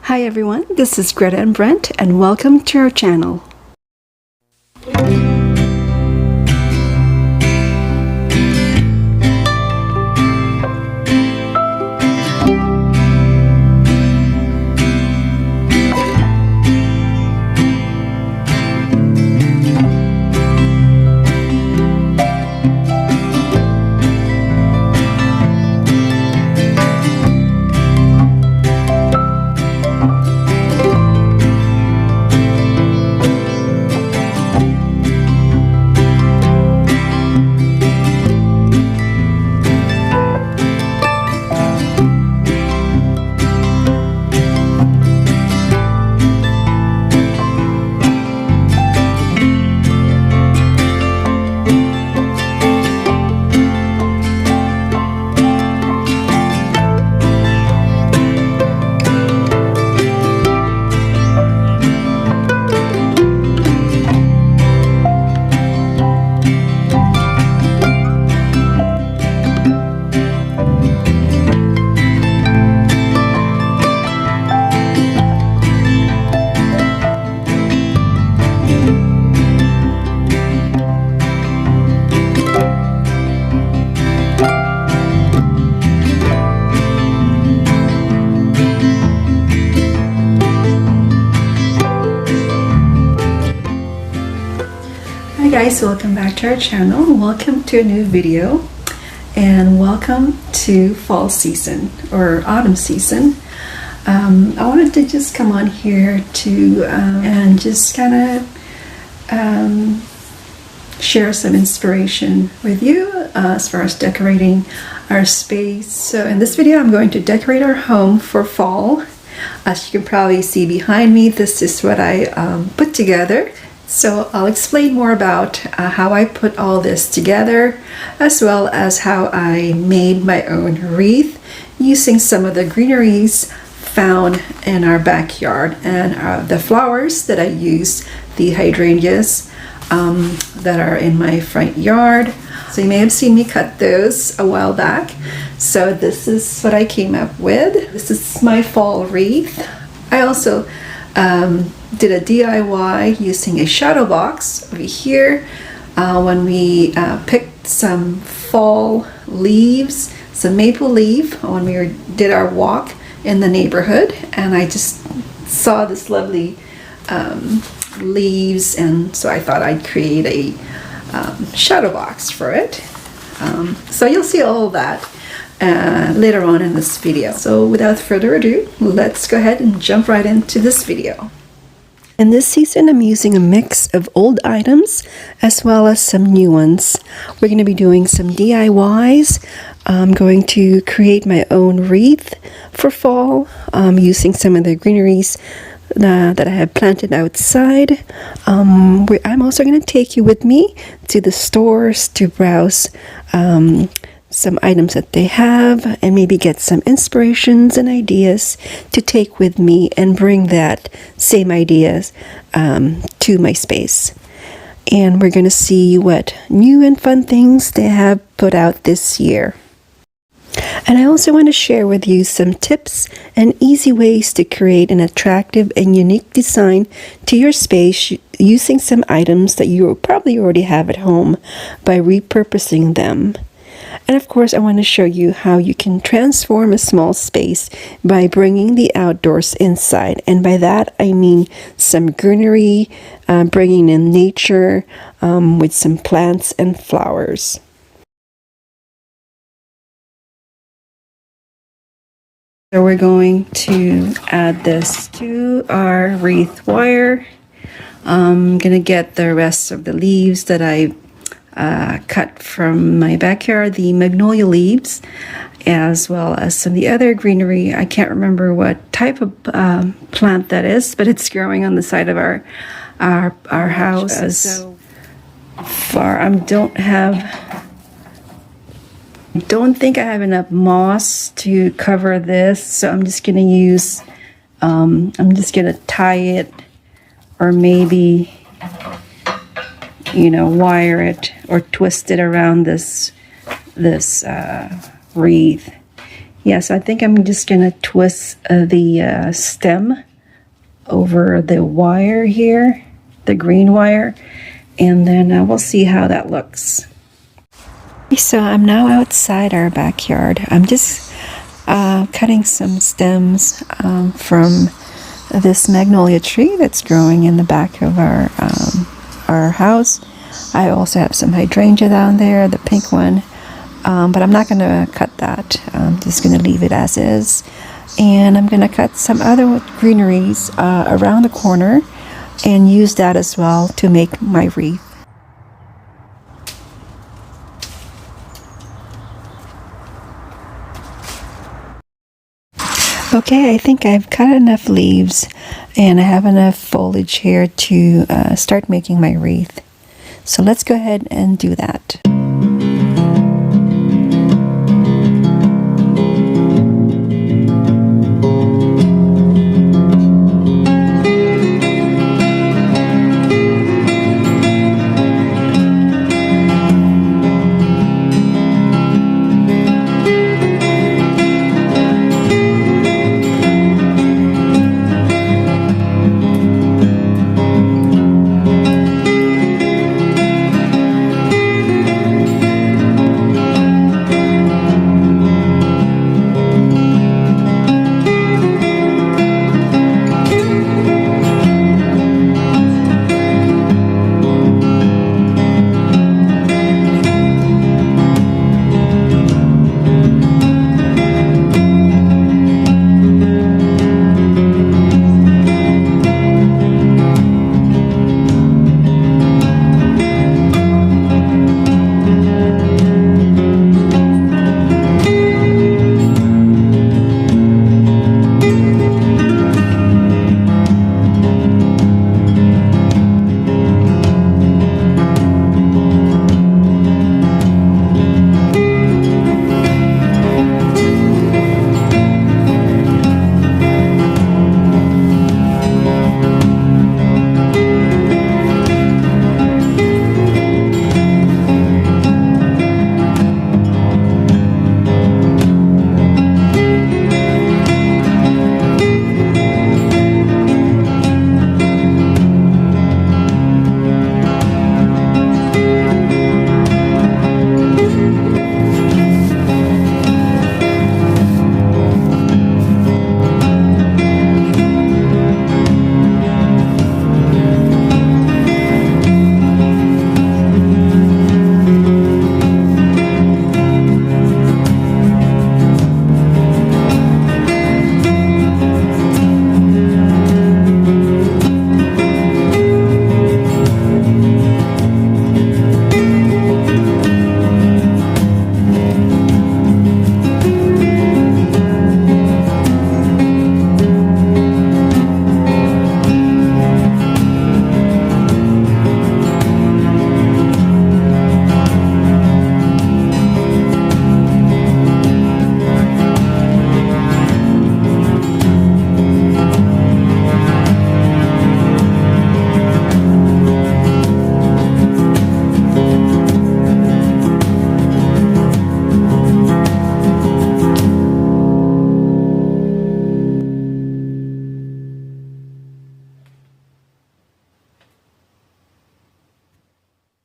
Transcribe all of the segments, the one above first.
Hi everyone, this is Greta and Brent, and welcome to our channel. Hi guys, welcome back to our channel. Welcome to a new video and welcome to fall season or autumn season. I wanted to just come on here to and just kind of share some inspiration with you as far as decorating our space. So in this video I'm going to decorate our home for fall. As you can probably see behind me, this is what I put together. So I'll explain more about how I put all this together, as well as how I made my own wreath using some of the greeneries found in our backyard and the flowers that I use, the hydrangeas that are in my front yard. So you may have seen me cut those a while back. So this is what I came up with. This is my fall wreath. I also did a DIY using a shadow box over here when we picked some fall leaves, some maple leaf when we did our walk in the neighborhood, and I just saw this lovely leaves, and so I thought I'd create a shadow box for it. So you'll see all of that later on in this video. So without further ado, let's go ahead and jump right into this video. In this season, I'm using a mix of old items as well as some new ones. We're going to be doing some DIYs. I'm going to create my own wreath for fall using some of the greeneries that I have planted outside. I'm also going to take you with me to the stores to browse some items that they have and maybe get some inspirations and ideas to take with me and bring that same ideas to my space. And we're going to see what new and fun things they have put out this year. And I also want to share with you some tips and easy ways to create an attractive and unique design to your space using some items that you probably already have at home by repurposing them. And of course, I want to show you how you can transform a small space by bringing the outdoors inside. And by that, I mean some greenery, bringing in nature with some plants and flowers. So we're going to add this to our wreath wire. I'm going to get the rest of the leaves that I cut from my backyard, the magnolia leaves, as well as some of the other greenery. I can't remember what type of plant that is, but it's growing on the side of our house. As far, I don't think I have enough moss to cover this, so I'm just going to use, I'm just going to tie it, or maybe wire it or twist it around this wreath Yes, I think I'm just going to twist the stem over the wire here, the green wire, and then we'll see how that looks. So I'm now outside our backyard. I'm just cutting some stems from this magnolia tree that's growing in the back of our house. I also have some hydrangea down there, the pink one, but I'm not going to cut that. I'm just going to leave it as is. And I'm going to cut some other greeneries around the corner and use that as well to make my wreath. Okay, I think I've cut enough leaves and I have enough foliage here to start making my wreath. So let's go ahead and do that.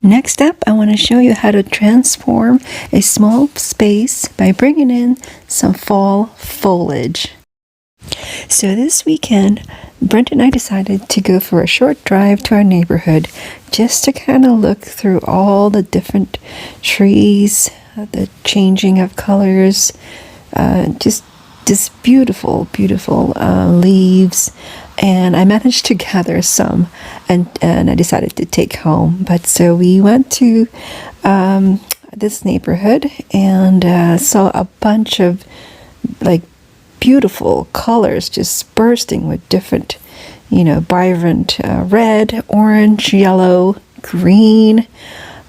Next up, I want to show you how to transform a small space by bringing in some fall foliage. So this weekend, Brent and I decided to go for a short drive to our neighborhood just to kind of look through all the different trees, the changing of colors, just beautiful leaves. And I managed to gather some and I decided to take home. But so we went to this neighborhood and saw a bunch of like beautiful colors just bursting with different, vibrant red, orange, yellow, green.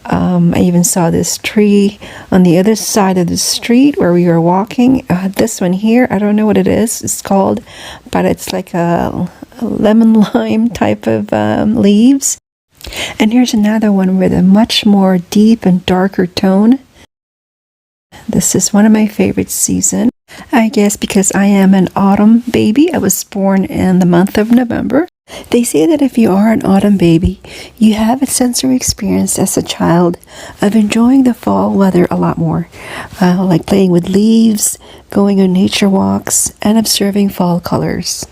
I even saw this tree on the other side of the street where we were walking. This one here, I don't know what it is. It's called, but it's like a lemon lime type of leaves. And here's another one with a much more deep and darker tone. This is one of my favorite seasons. I guess because I am an autumn baby, I was born in the month of November. They say that if you are an autumn baby, you have a sensory experience as a child of enjoying the fall weather a lot more, like playing with leaves, going on nature walks, and observing fall colors.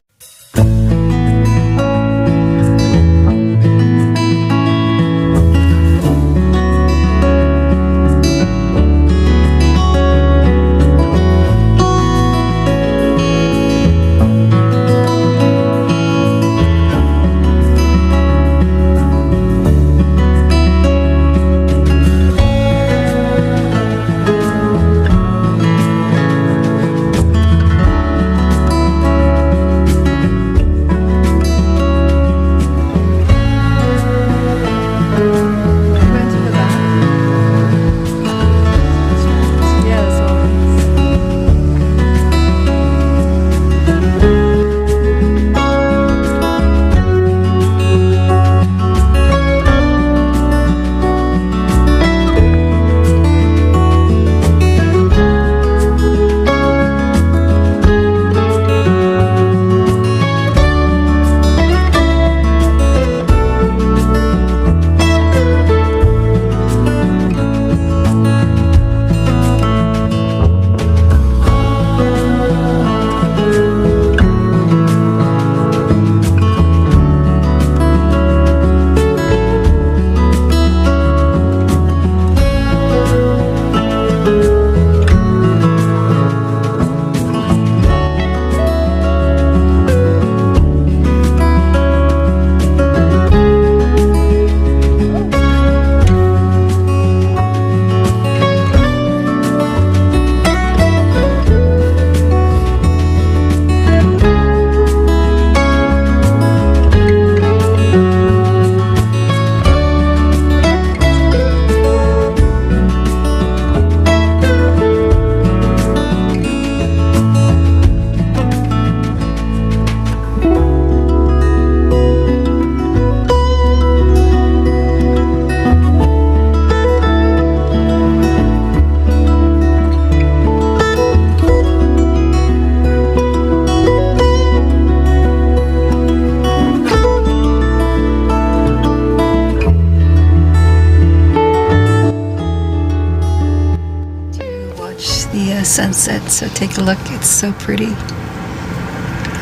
Sunset, so take a look. It's so pretty.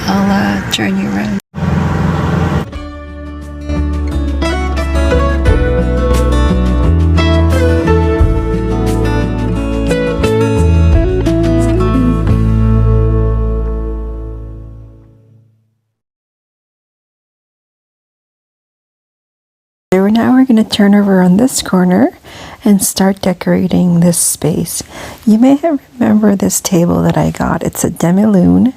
I'll turn you around. Now we're going to turn over on this corner and start decorating this space. You may have remember this table that I got. It's a demi-lune.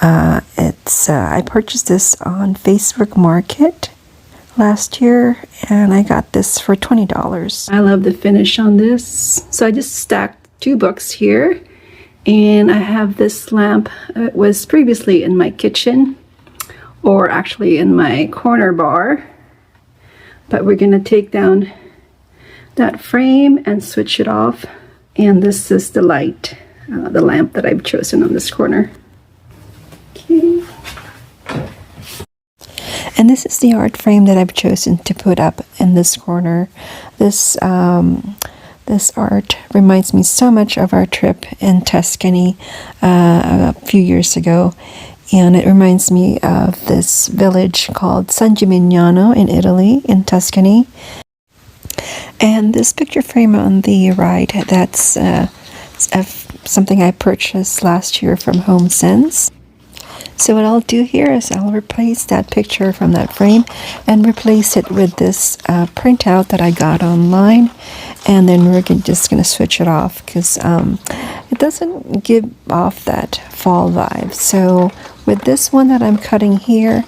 I purchased this on Facebook Market last year, and I got this for $20. I love the finish on this. So I just stacked 2 books here, and I have this lamp. It was previously in my kitchen, or actually in my corner bar. But we're going to take down that frame and switch it off. And this is the light, the lamp that I've chosen on this corner. Okay. And this is the art frame that I've chosen to put up in this corner. This art reminds me so much of our trip in Tuscany a few years ago. And it reminds me of this village called San Gimignano in Italy, in Tuscany. And this picture frame on the right, that's something I purchased last year from Home Sense. So what I'll do here is I'll replace that picture from that frame and replace it with this printout that I got online. And then we're just going to switch it off because it doesn't give off that fall vibe. So with this one that I'm cutting here,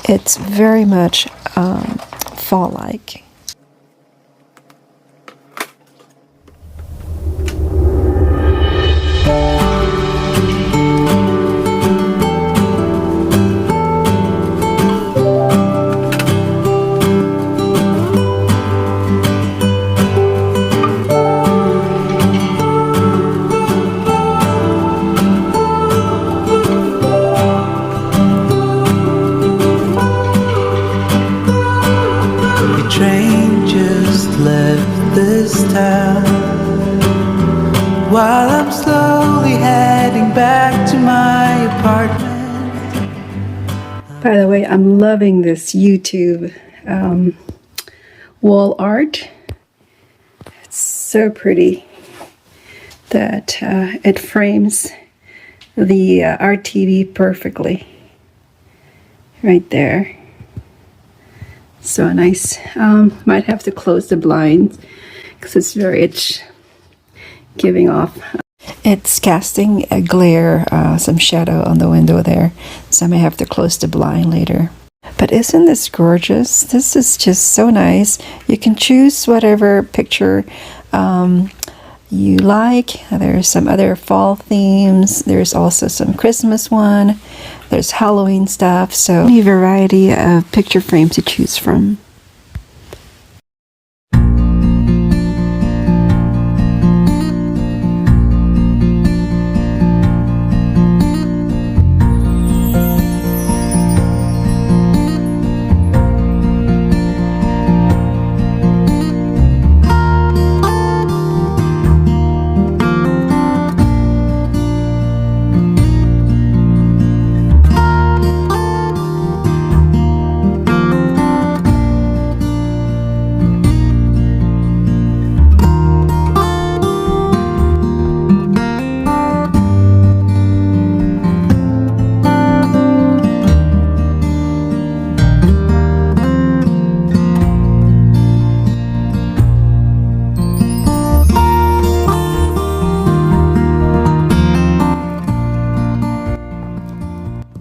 it's very much fall-like. By the way, I'm loving this YouTube wall art. It's so pretty that it frames the RTV perfectly right there. So nice. Might have to close the blinds because it's giving off. It's casting a glare, some shadow on the window there, so I may have to close the blind later. But isn't this gorgeous? This is just so nice. You can choose whatever picture you like. There's some other fall themes. There's also some Christmas one. There's Halloween stuff. So any variety of picture frames to choose from.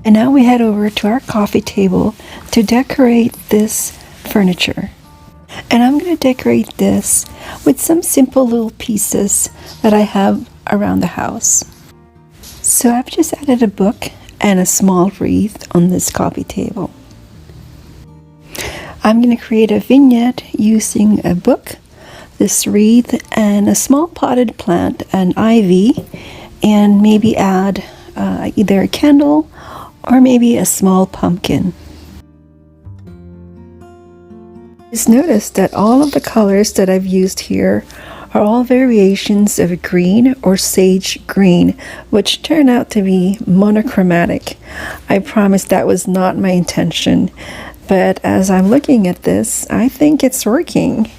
And now we head over to our coffee table to decorate this furniture. And I'm going to decorate this with some simple little pieces that I have around the house. So I've just added a book and a small wreath on this coffee table. I'm going to create a vignette using a book, this wreath, and a small potted plant, an ivy, and maybe add either a candle or maybe a small pumpkin. Just notice that all of the colors that I've used here are all variations of green or sage green, which turn out to be monochromatic. I promise that was not my intention, but as I'm looking at this, I think it's working.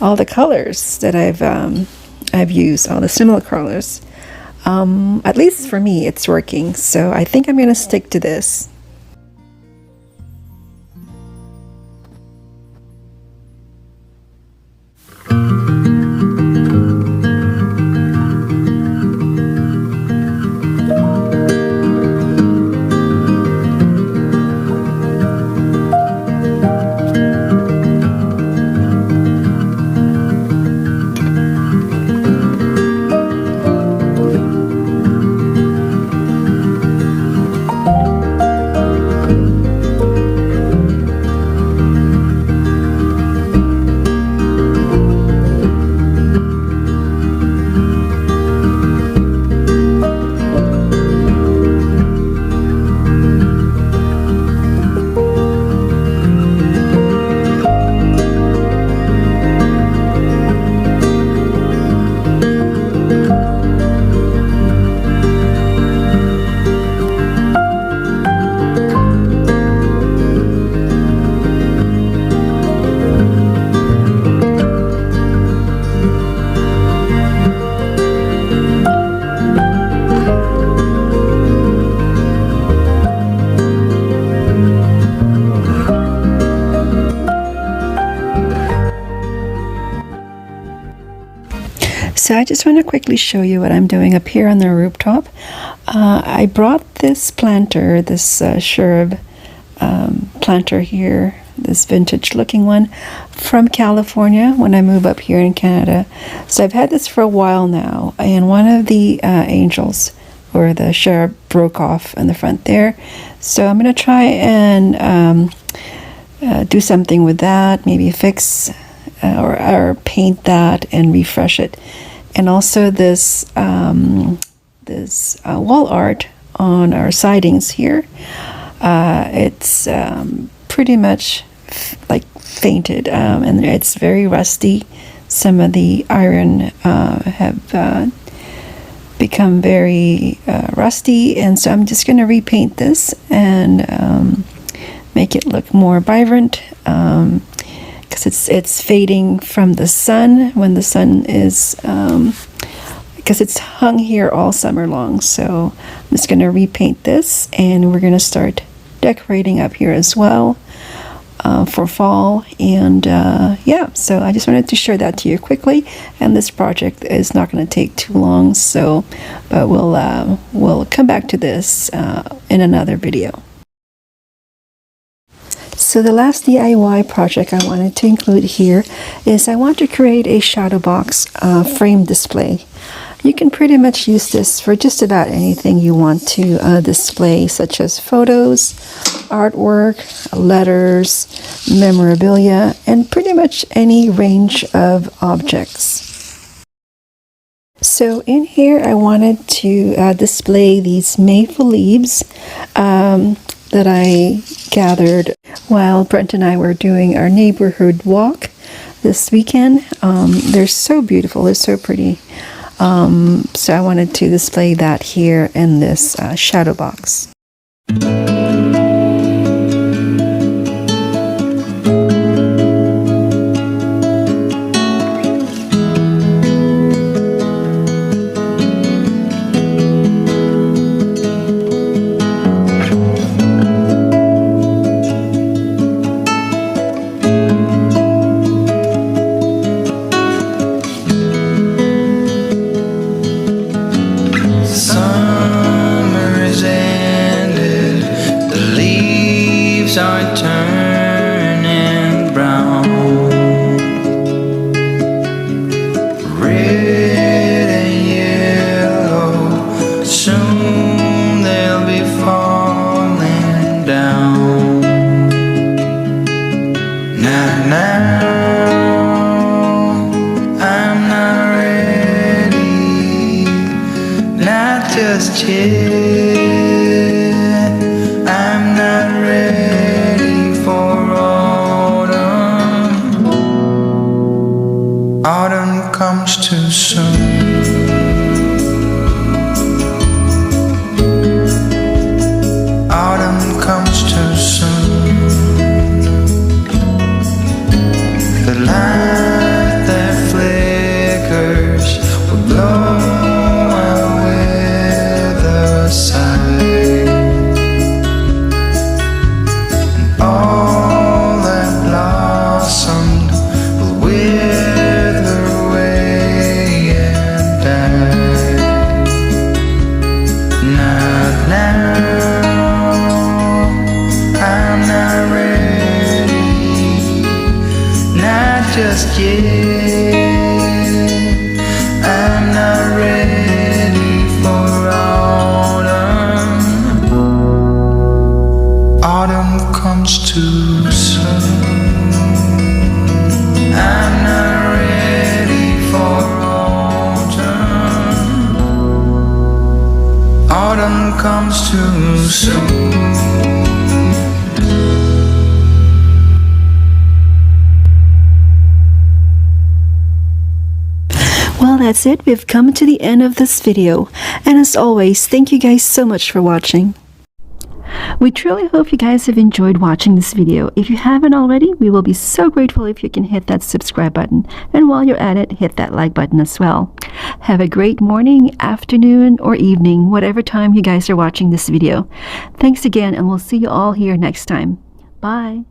All the colors that I've used, all the similar colors, at least for me, it's working. So I think I'm going to stick to this. So I just want to quickly show you what I'm doing up here on the rooftop. I brought this planter, this shrub planter here, this vintage looking one, from California when I moved up here in Canada. So I've had this for a while now, and one of the angels or the shrub broke off in the front there. So I'm going to try and do something with that, maybe fix or paint that and refresh it. And also this wall art on our sidings here. It's pretty much like fainted, and it's very rusty. Some of the iron have, become very rusty, and so I'm just going to repaint this and make it look more vibrant, because it's fading from the sun when the sun is, because it's hung here all summer long. So I'm just going to repaint this, and we're going to start decorating up here as well for fall. And yeah, so I just wanted to share that to you quickly, and this project is not going to take too long, so but we'll come back to this in another video. So the last DIY project I wanted to include here is I want to create a shadow box frame display. You can pretty much use this for just about anything you want to display, such as photos, artwork, letters, memorabilia, and pretty much any range of objects. So in here I wanted to display these maple leaves that I gathered while Brent and I were doing our neighborhood walk this weekend. They're so beautiful, they're so pretty. So I wanted to display that here in this shadow box. Are turning brown, red and yellow, soon they'll be falling down. Now, I'm not ready, not just yet. I'm not ready for autumn. Autumn comes too soon. Autumn comes too soon. The light that flickers will blow away the sun. Just yet, I'm not ready for autumn. Autumn comes too soon. I'm not ready for autumn. Autumn comes too soon. Well, that's it. We've come to the end of this video. And as always, thank you guys so much for watching. We truly hope you guys have enjoyed watching this video. If you haven't already, we will be so grateful if you can hit that subscribe button. And while you're at it, hit that like button as well. Have a great morning, afternoon, or evening, whatever time you guys are watching this video. Thanks again, and we'll see you all here next time. Bye.